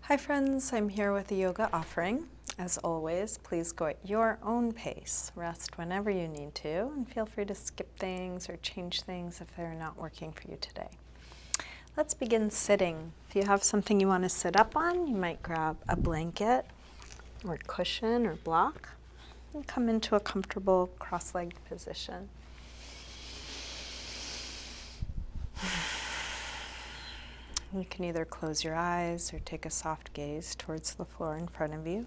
Hi friends, I'm here with a yoga offering. As always, please go at your own pace. Rest whenever you need to, and feel free to skip things or change things if they're not working for you today. Let's begin sitting. If you have something you want to sit up on, you might grab a blanket or cushion or block and come into a comfortable cross-legged position. You can either close your eyes or take a soft gaze towards the floor in front of you.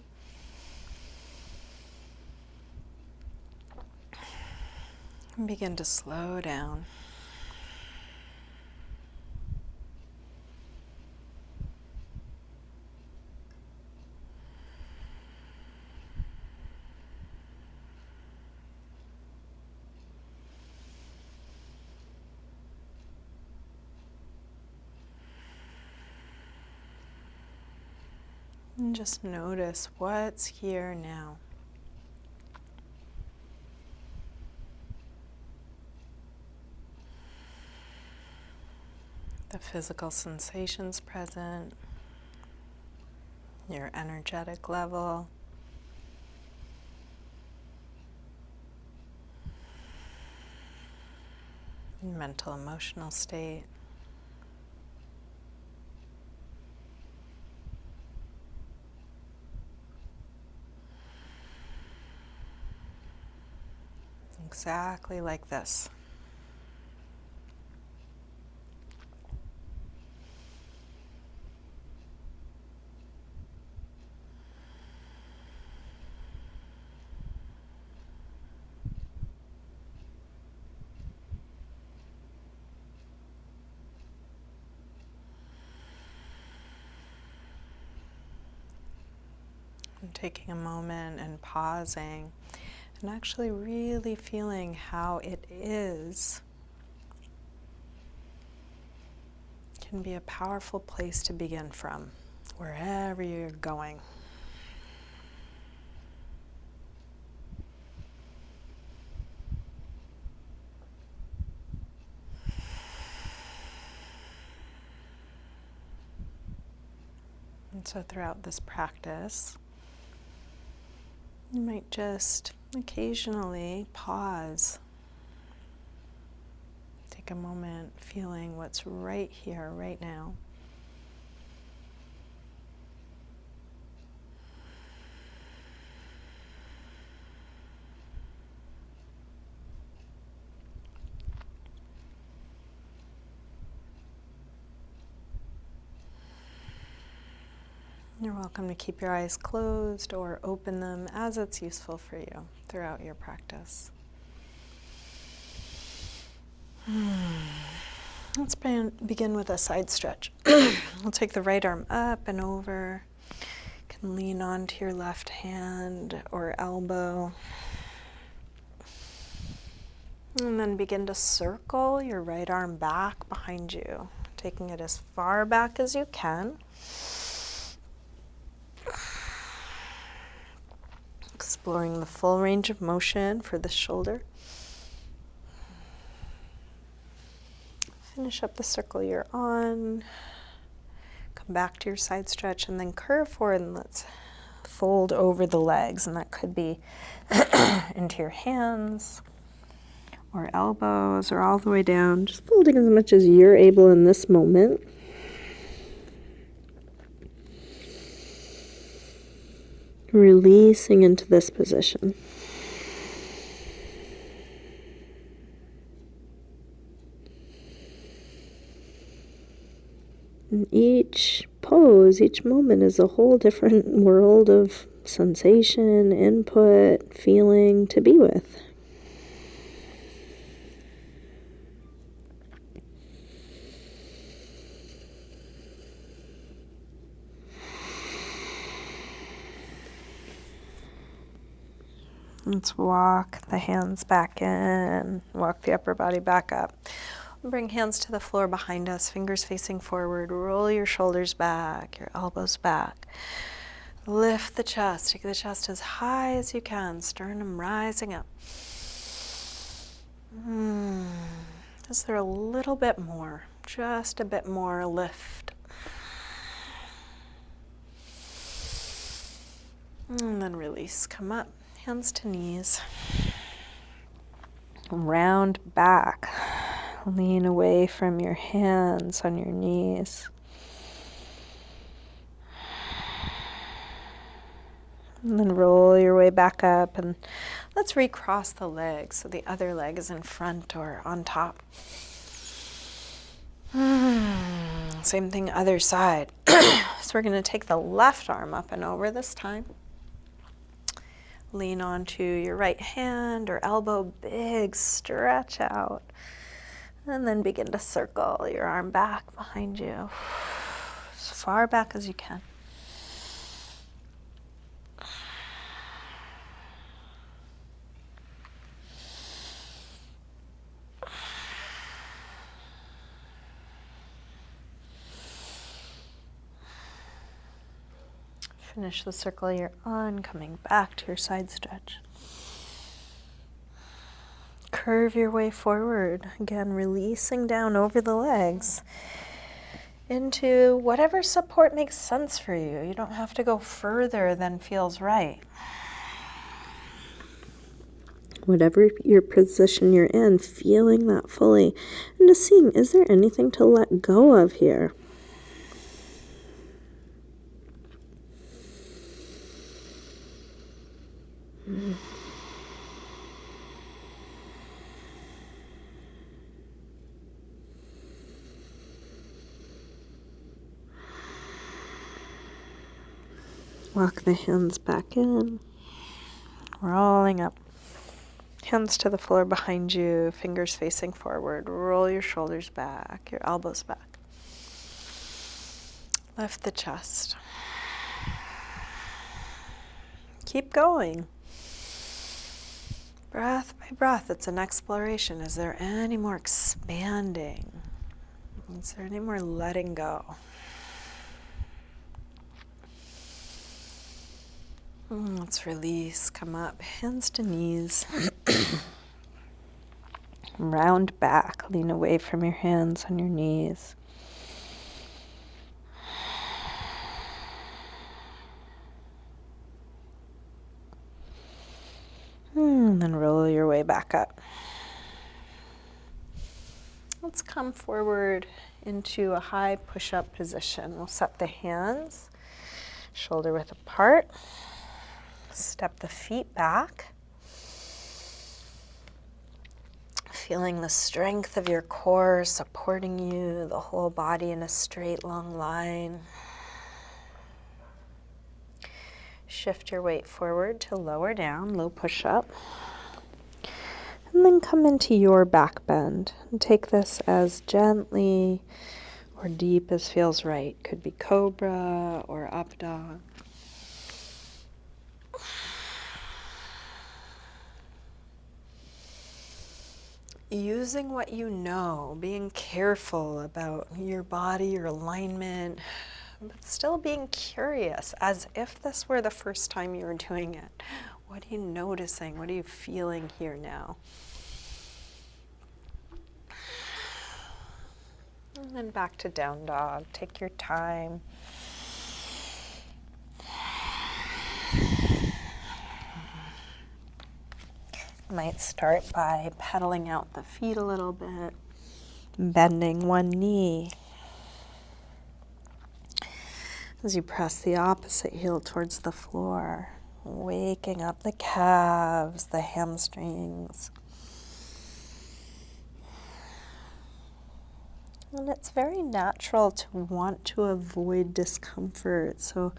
And begin to slow down. And just notice what's here now. The physical sensations present, your energetic level, your mental emotional state. Exactly like this. And taking a moment and pausing and actually really feeling how it is can be a powerful place to begin from, wherever you're going. And so throughout this practice, you might just occasionally pause. Take a moment feeling what's right here, right now. You're welcome to keep your eyes closed or open them as it's useful for you throughout your practice. Let's begin with a side stretch. We'll take the right arm up and over. You can lean onto your left hand or elbow. And then begin to circle your right arm back behind you, taking it as far back as you can. Exploring the full range of motion for the shoulder. Finish up the circle you're on. Come back to your side stretch and then curve forward and let's fold over the legs. And that could be into your hands or elbows or all the way down. Just folding as much as you're able in this moment. Releasing into this position. And each pose, each moment is a whole different world of sensation, input, feeling to be with. Let's walk the hands back in, walk the upper body back up. Bring hands to the floor behind us, fingers facing forward. Roll your shoulders back, your elbows back. Lift the chest, take the chest as high as you can, sternum rising up. Is there a little bit more? Just a bit more lift. And then release, come up, hands to knees. Round back, lean away from your hands on your knees. And then roll your way back up, and let's recross the legs so the other leg is in front or on top. Same thing, other side. So we're going to take the left arm up and over this time. Lean onto your right hand or elbow, big stretch out. And then begin to circle your arm back behind you, as far back as you can. Finish the circle you're on, coming back to your side stretch. Curve your way forward, again releasing down over the legs into whatever support makes sense for you. You don't have to go further than feels right. Whatever your position you're in, feeling that fully, and just seeing, is there anything to let go of here? Walk the hands back in, rolling up. Hands to the floor behind you, fingers facing forward. Roll your shoulders back, your elbows back. Lift the chest. Keep going. Breath by breath, it's an exploration. Is there any more expanding? Is there any more letting go? Let's release, come up, hands to knees. Round back, lean away from your hands on your knees. And then roll your way back up. Let's come forward into a high push-up position. We'll set the hands shoulder width apart. Step the feet back. Feeling the strength of your core supporting you, the whole body in a straight, long line. Shift your weight forward to lower down, low push-up. And then come into your back bend. And take this as gently or deep as feels right. Could be cobra or up dog. Using what you know, being careful about your body, your alignment, but still being curious, as if this were the first time you were doing it. What are you noticing? What are you feeling here now? And then back to down dog. Take your time. You might start by pedaling out the feet a little bit, bending one knee. As you press the opposite heel towards the floor, waking up the calves, the hamstrings. And it's very natural to want to avoid discomfort. So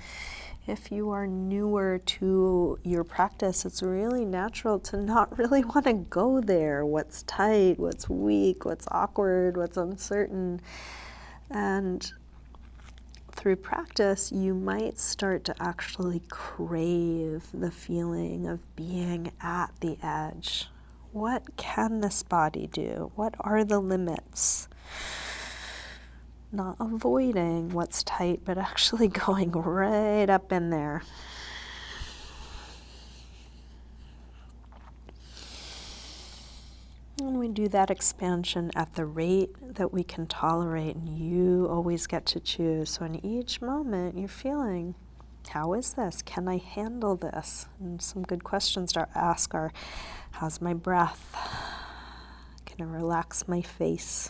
if you are newer to your practice, it's really natural to not really want to go there. What's tight, what's weak, what's awkward, what's uncertain. And through practice, you might start to actually crave the feeling of being at the edge. What can this body do? What are the limits? Not avoiding what's tight, but actually going right up in there. And we do that expansion at the rate that we can tolerate, and you always get to choose. So in each moment, you're feeling, How is this? Can I handle this? And some good questions to ask are, how's my breath? Can I relax my face?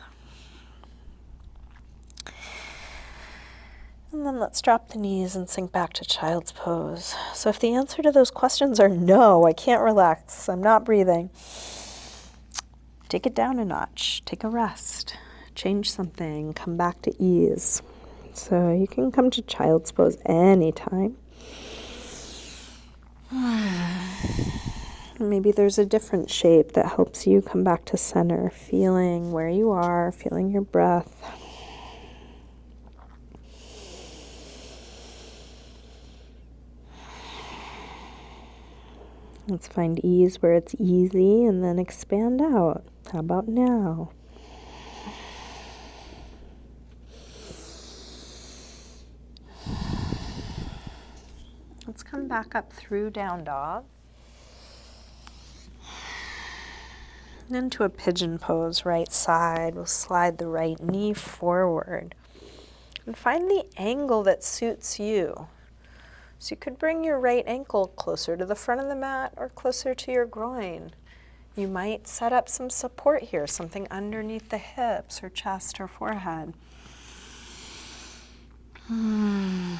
And then let's drop the knees and sink back to child's pose. So if the answer to those questions are no, I can't relax, I'm not breathing, take it down a notch, take a rest, change something, come back to ease. So you can come to child's pose anytime. Maybe there's a different shape that helps you come back to center, feeling where you are, feeling your breath. Let's find ease where it's easy and then expand out. How about now? Let's come back up through down dog. And into a pigeon pose, right side. We'll slide the right knee forward. And find the angle that suits you. So you could bring your right ankle closer to the front of the mat or closer to your groin. You might set up some support here, something underneath the hips or chest or forehead. In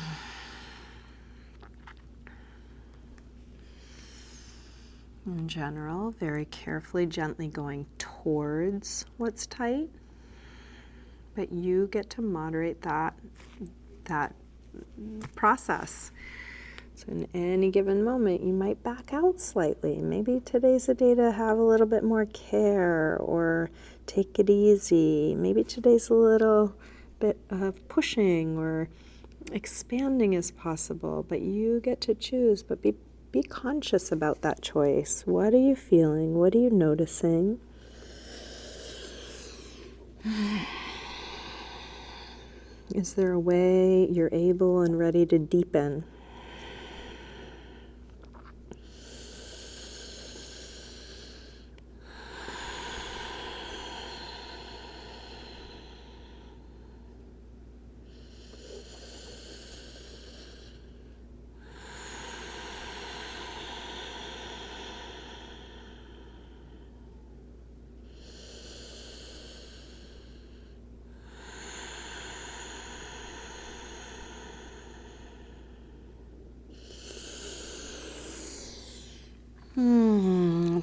general, very carefully, gently going towards what's tight, but you get to moderate that process. So in any given moment, you might back out slightly. Maybe today's a day to have a little bit more care or take it easy. Maybe today's a little bit of pushing or expanding is possible, but you get to choose. But be conscious about that choice. What are you feeling? What are you noticing? Is there a way you're able and ready to deepen?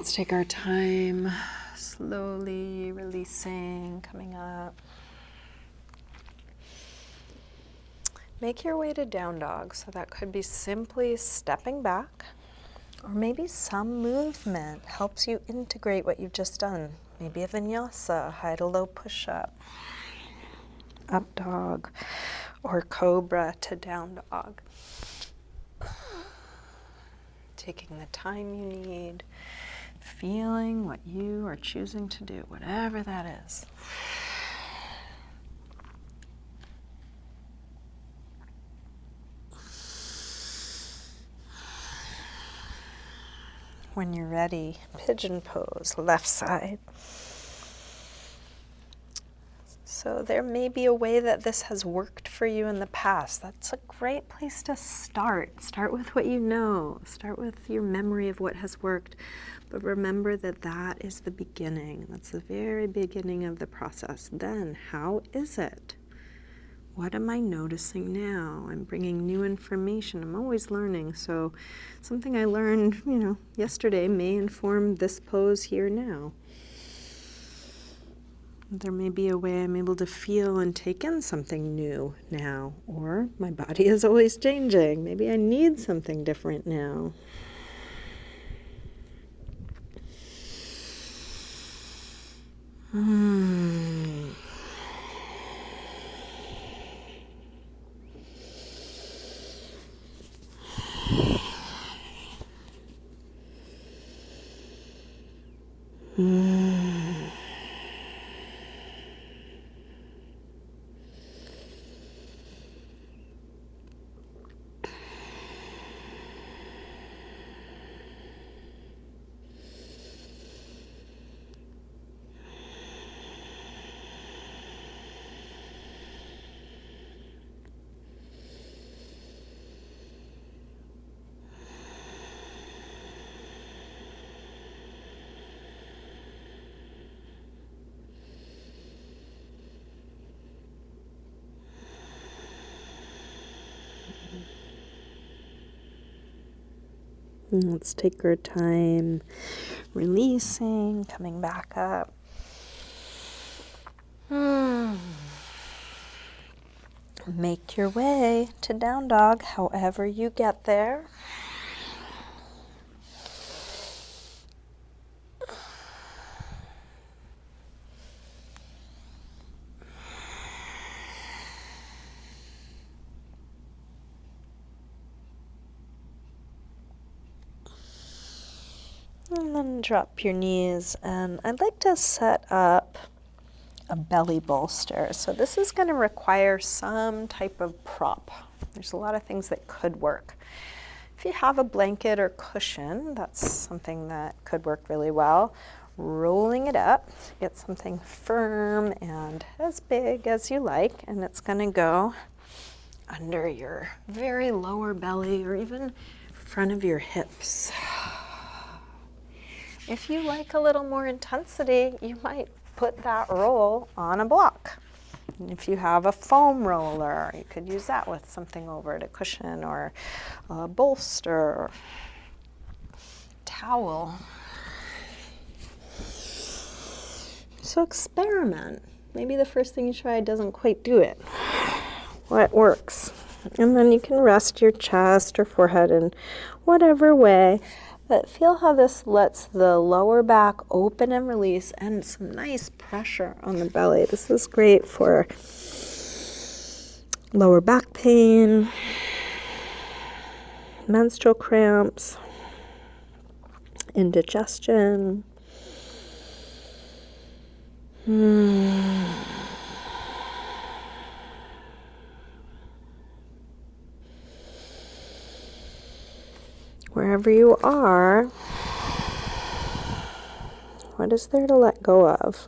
Let's take our time, slowly releasing, coming up. Make your way to down dog. So that could be simply stepping back, or maybe some movement helps you integrate what you've just done. Maybe a vinyasa, high to low push-up, up dog, or cobra to down dog. Taking the time you need, feeling what you are choosing to do, whatever that is. When you're ready, pigeon pose, left side. So there may be a way that this has worked for you in the past. That's a great place to start. Start with what you know. Start with your memory of what has worked. But remember that that is the beginning. That's the very beginning of the process. Then, how is it? What am I noticing now? I'm bringing new information. I'm always learning. So something I learned, yesterday may inform this pose here now. There may be a way I'm able to feel and take in something new now, or my body is always changing. Maybe I need something different now. And let's take our time releasing, coming back up. Make your way to down dog, however you get there. And then drop your knees, and I'd like to set up a belly bolster. So this is going to require some type of prop. There's a lot of things that could work. If you have a blanket or cushion, that's something that could work really well. Rolling it up, get something firm and as big as you like, and it's going to go under your very lower belly or even front of your hips. If you like a little more intensity, you might put that roll on a block. And if you have a foam roller, you could use that with something over it, a cushion or a bolster or towel. So experiment. Maybe the first thing you try doesn't quite do it. What works? And then you can rest your chest or forehead in whatever way. But feel how this lets the lower back open and release, and some nice pressure on the belly. This is great for lower back pain, menstrual cramps, indigestion. Wherever you are, what is there to let go of?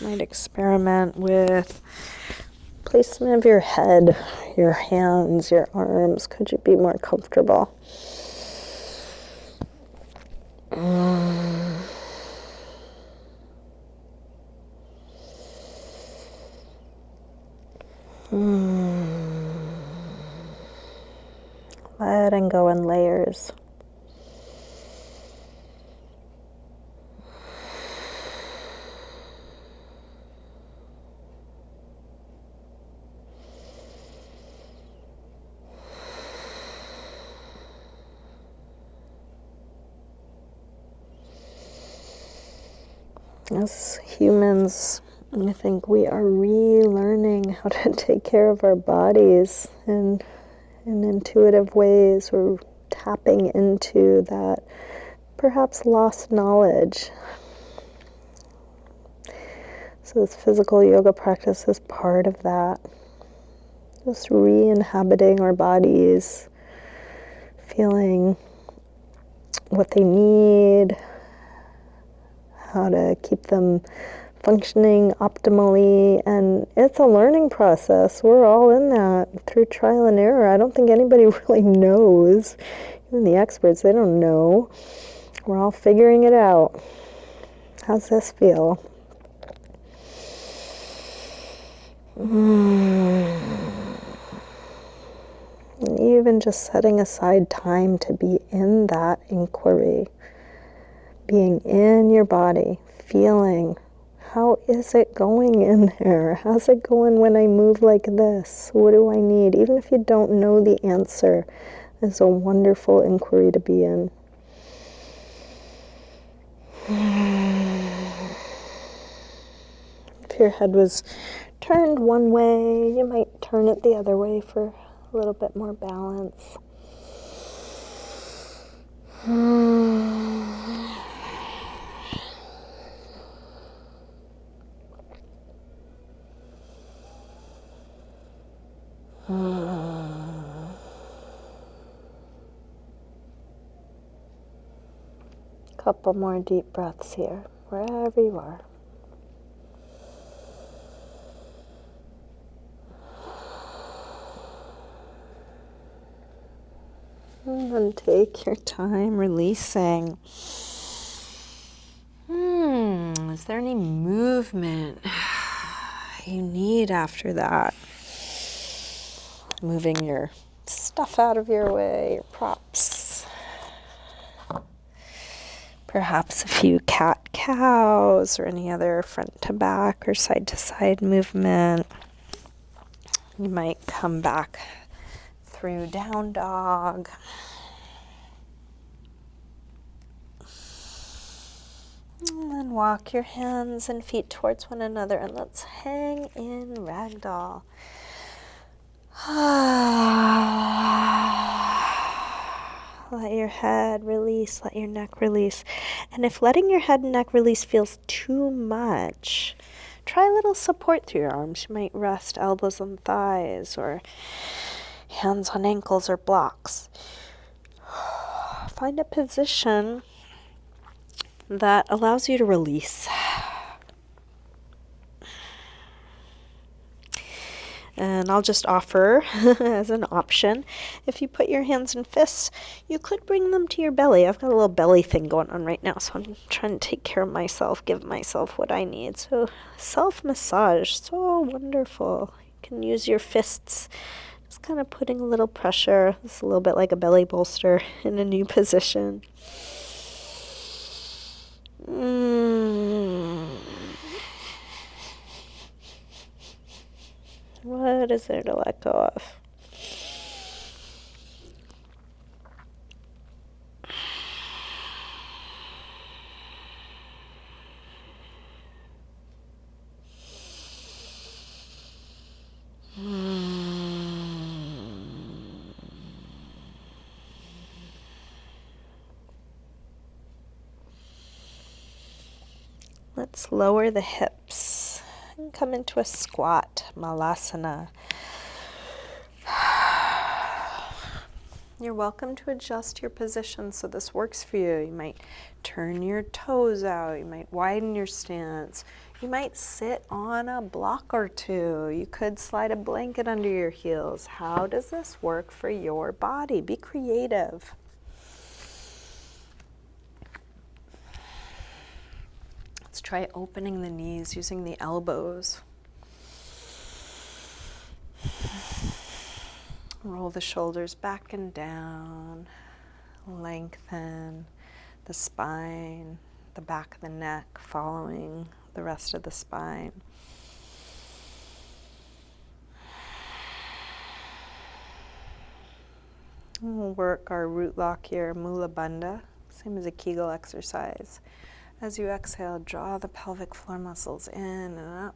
Might experiment with placement of your head, your hands, your arms. Could you be more comfortable? Letting go in layers. As humans, I think we are relearning how to take care of our bodies in intuitive ways. We're tapping into that perhaps lost knowledge. So this physical yoga practice is part of that. Just re-inhabiting our bodies, feeling what they need, how to keep them functioning optimally, and it's a learning process. We're all in that through trial and error. I don't think anybody really knows. Even the experts, they don't know. We're all figuring it out. How's this feel? And even just setting aside time to be in that inquiry, being in your body, feeling, how is it going in there? How's it going when I move like this? What do I need? Even if you don't know the answer, it's a wonderful inquiry to be in. If your head was turned one way, you might turn it the other way for a little bit more balance. Couple more deep breaths here, wherever you are. And then take your time releasing. Is there any movement you need after that. Moving your stuff out of your way, your props. Perhaps a few cat-cows or any other front to back or side to side movement. You might come back through down dog. And then walk your hands and feet towards one another, and let's hang in Ragdoll. Let your head release, let your neck release. And if letting your head and neck release feels too much, try a little support through your arms. You might rest elbows on thighs or hands on ankles or blocks. Find a position that allows you to release. And I'll just offer as an option, if you put your hands and fists, you could bring them to your belly. I've got a little belly thing going on right now, so I'm trying to take care of myself, give myself what I need. So self-massage, so wonderful. You can use your fists, just kind of putting a little pressure. It's a little bit like a belly bolster in a new position. What is there to let go of? Let's lower the hips and come into a squat, Malasana. You're welcome to adjust your position so this works for you. You might turn your toes out. You might widen your stance. You might sit on a block or two. You could slide a blanket under your heels. How does this work for your body? Be creative. Let's try opening the knees using the elbows. Roll the shoulders back and down. Lengthen the spine, the back of the neck following the rest of the spine. We'll work our root lock here, Mula Bandha, same as a Kegel exercise. As you exhale, draw the pelvic floor muscles in and up.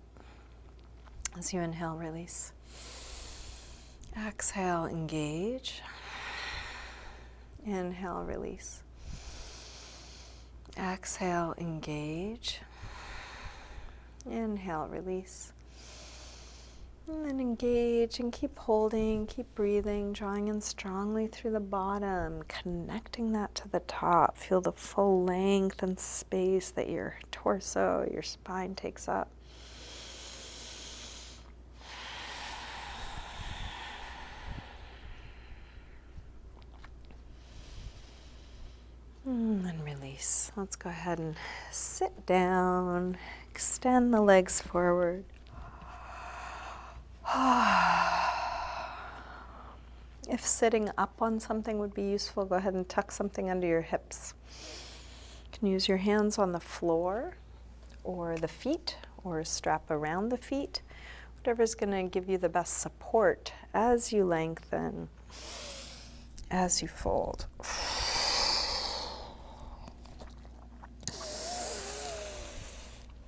As you inhale, release. Exhale, engage. Inhale, release. Exhale, engage. Inhale, release. And then engage and keep holding, keep breathing, drawing in strongly through the bottom, connecting that to the top. Feel the full length and space that your torso, your spine takes up. And then release. Let's go ahead and sit down, extend the legs forward. If sitting up on something would be useful, go ahead and tuck something under your hips. You can use your hands on the floor or the feet or a strap around the feet, whatever's going to give you the best support as you lengthen, as you fold.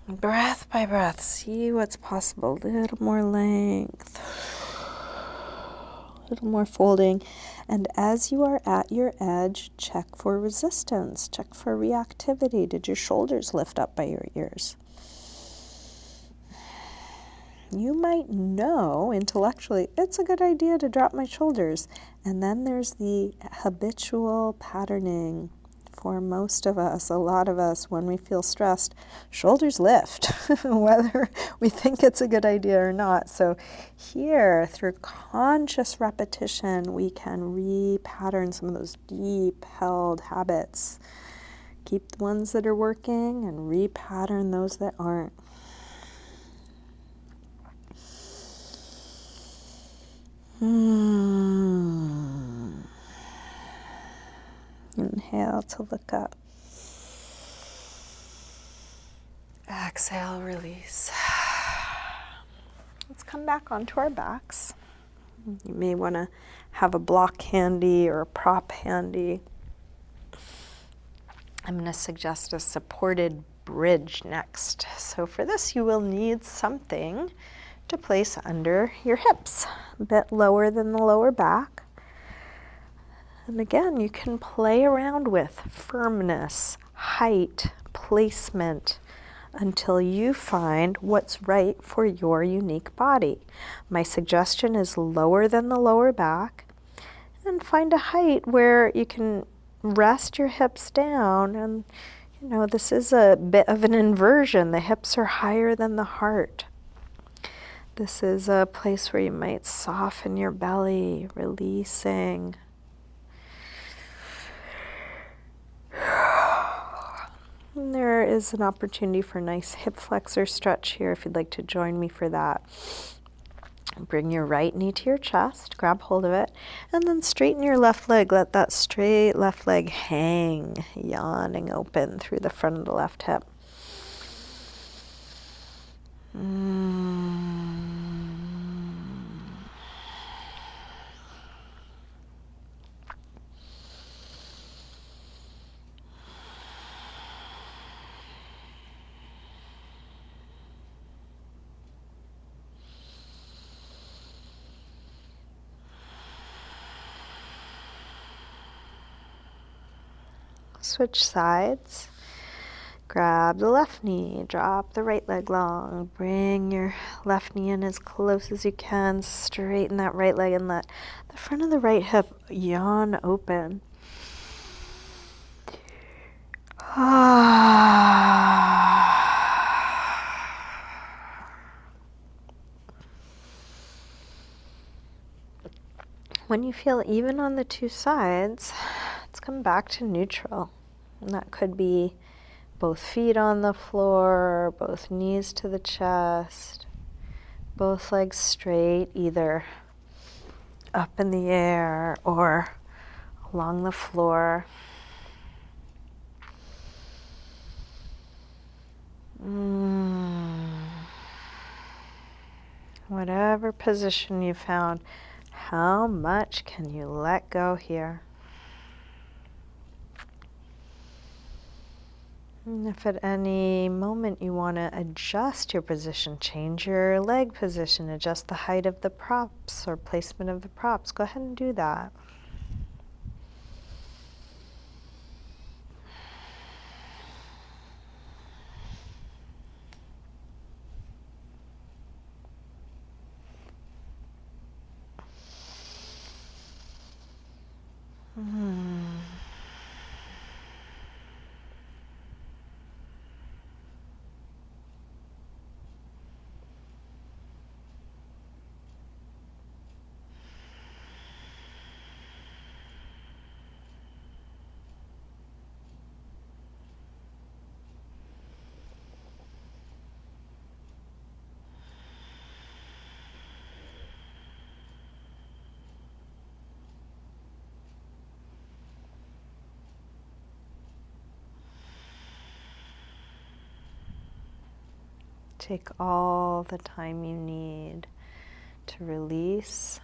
Breath by breath, see what's possible. A little more length, a little more folding. And as you are at your edge, check for resistance, check for reactivity. Did your shoulders lift up by your ears? You might know intellectually, it's a good idea to drop my shoulders. And then there's the habitual patterning. For most of us, a lot of us, when we feel stressed, shoulders lift, whether we think it's a good idea or not. So here, through conscious repetition, we can repattern some of those deep held habits. Keep the ones that are working and repattern those that aren't. Inhale to look up. Exhale, release. Let's come back onto our backs. You may want to have a block handy or a prop handy. I'm going to suggest a supported bridge next. So for this, you will need something to place under your hips, a bit lower than the lower back. And again, you can play around with firmness, height, placement, until you find what's right for your unique body. My suggestion is lower than the lower back, and find a height where you can rest your hips down. And you know, this is a bit of an inversion. The hips are higher than the heart. This is a place where you might soften your belly, releasing. And there is an opportunity for a nice hip flexor stretch here if you'd like to join me for that. Bring your right knee to your chest, grab hold of it, and then straighten your left leg. Let that straight left leg hang, yawning open through the front of the left hip. Switch sides. Grab the left knee, drop the right leg long. Bring your left knee in as close as you can. Straighten that right leg and let the front of the right hip yawn open. When you feel even on the two sides, let's come back to neutral. And that could be both feet on the floor, both knees to the chest, both legs straight, either up in the air or along the floor. Whatever position you found, how much can you let go here? And if at any moment you want to adjust your position, change your leg position, adjust the height of the props or placement of the props, go ahead and do that. Take all the time you need to release.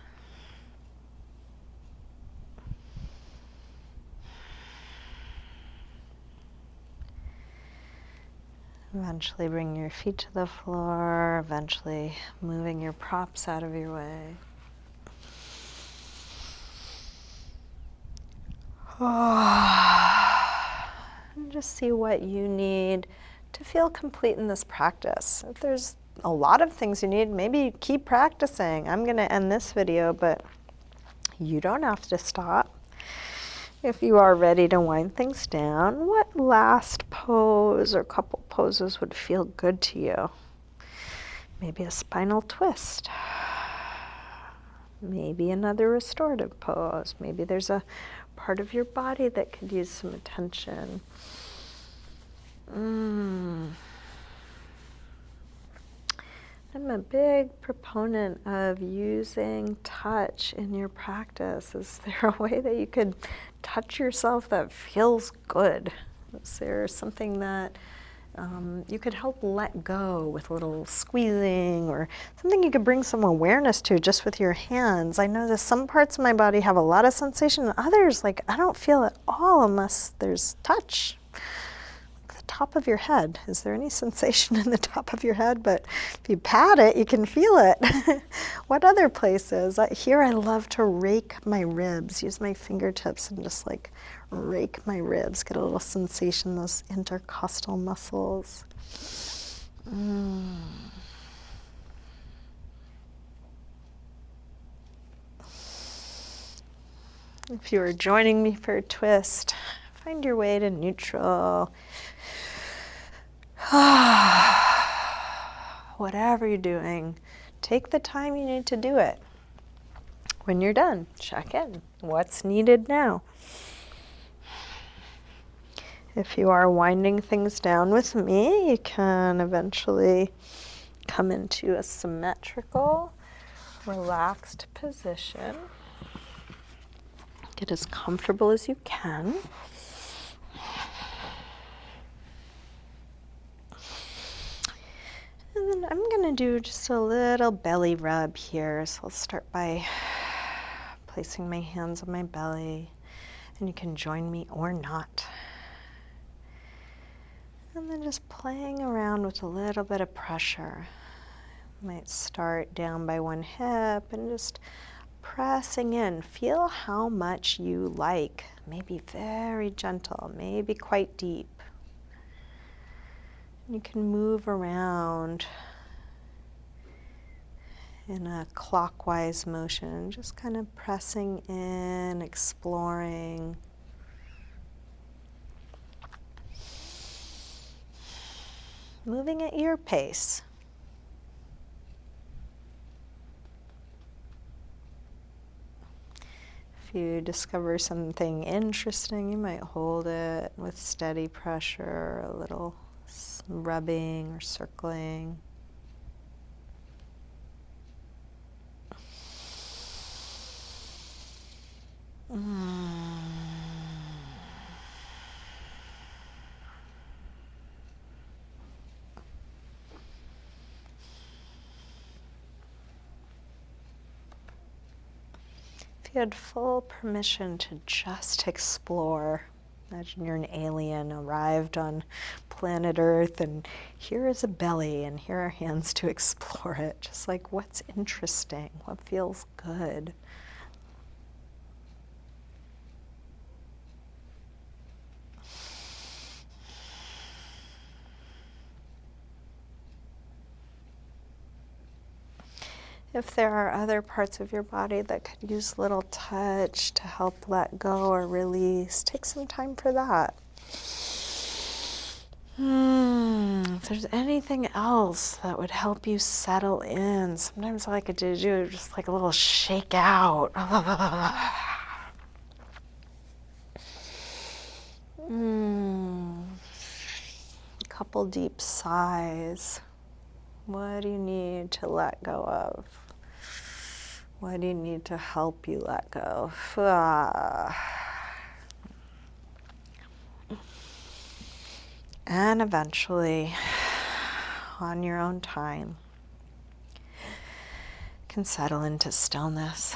Eventually bring your feet to the floor, eventually moving your props out of your way. And just see what you need to feel complete in this practice. If there's a lot of things you need, maybe keep practicing. I'm going to end this video, but you don't have to stop. If you are ready to wind things down, what last pose or couple poses would feel good to you? Maybe a spinal twist. Maybe another restorative pose. Maybe there's a part of your body that could use some attention. I'm a big proponent of using touch in your practice. Is there a way that you could touch yourself that feels good? Is there something that you could help let go with a little squeezing, or something you could bring some awareness to just with your hands? I know that some parts of my body have a lot of sensation, and others, like, I don't feel at all unless there's touch. The top of your head, is there any sensation in the top of your head? But if you pat it, you can feel it. What other places? Here I love to rake my ribs, use my fingertips and just like rake my ribs, get a little sensation, those intercostal muscles. If you are joining me for a twist, find your way to neutral. Whatever you're doing, take the time you need to do it. When you're done, check in. What's needed now? If you are winding things down with me, you can eventually come into a symmetrical, relaxed position. Get as comfortable as you can. And then I'm going to do just a little belly rub here. So I'll start by placing my hands on my belly, and you can join me or not. And then just playing around with a little bit of pressure. Might start down by one hip and just pressing in. Feel how much you like. Maybe very gentle, maybe quite deep. You can move around in a clockwise motion, just kind of pressing in, exploring. Moving at your pace. If you discover something interesting, you might hold it with steady pressure, a little rubbing or circling. If you had full permission to just explore, imagine you're an alien arrived on planet Earth, and here is a belly, and here are hands to explore it. Just like, what's interesting? What feels good? If there are other parts of your body that could use a little touch to help let go or release, take some time for that. If there's anything else that would help you settle in, sometimes I like to do just like a little shake out. Couple deep sighs. What do you need to let go of? What do you need to help you let go? And eventually, on your own time, can settle into stillness.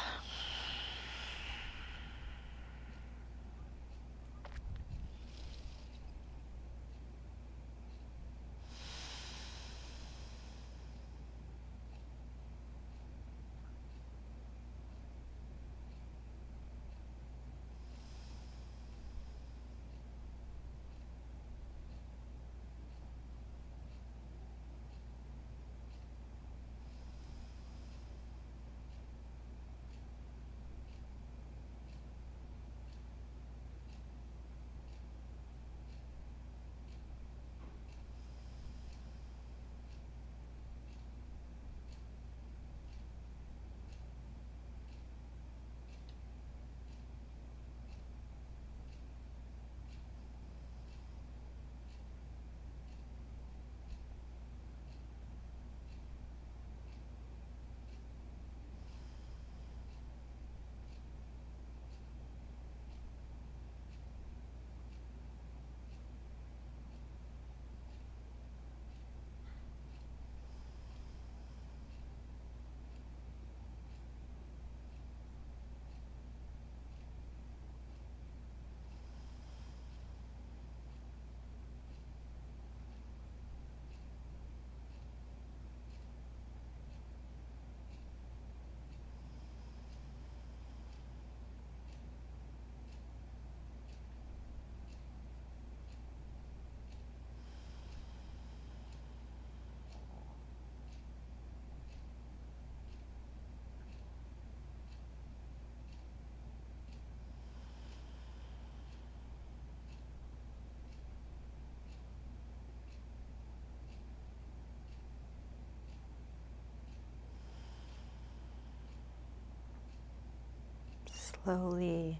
slowly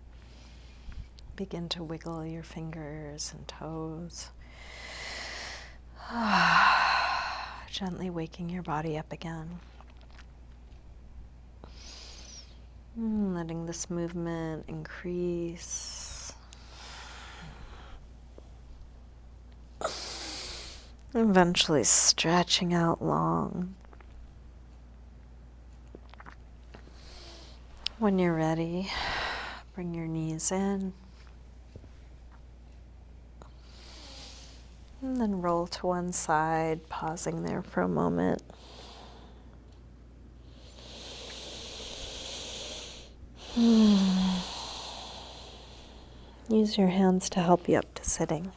begin to wiggle your fingers and toes. Gently waking your body up again. Letting this movement increase. Eventually stretching out long. When you're ready, bring your knees in. And then roll to one side, pausing there for a moment. Use your hands to help you up to sitting.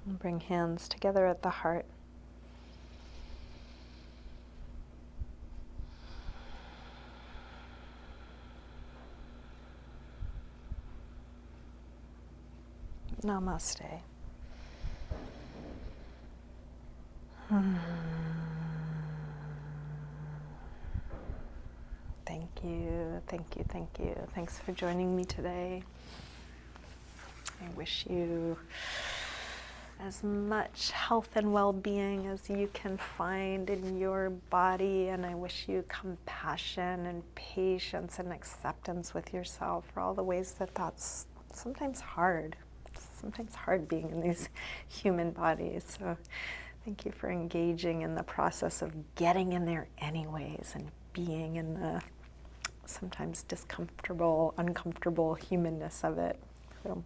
And bring hands together at the heart. Namaste. Thank you, thank you, thank you. Thanks for joining me today. I wish you as much health and well-being as you can find in your body, and I wish you compassion and patience and acceptance with yourself for all the ways that that's sometimes hard. Sometimes hard being in these human bodies. So thank you for engaging in the process of getting in there anyways and being in the sometimes uncomfortable humanness of it. So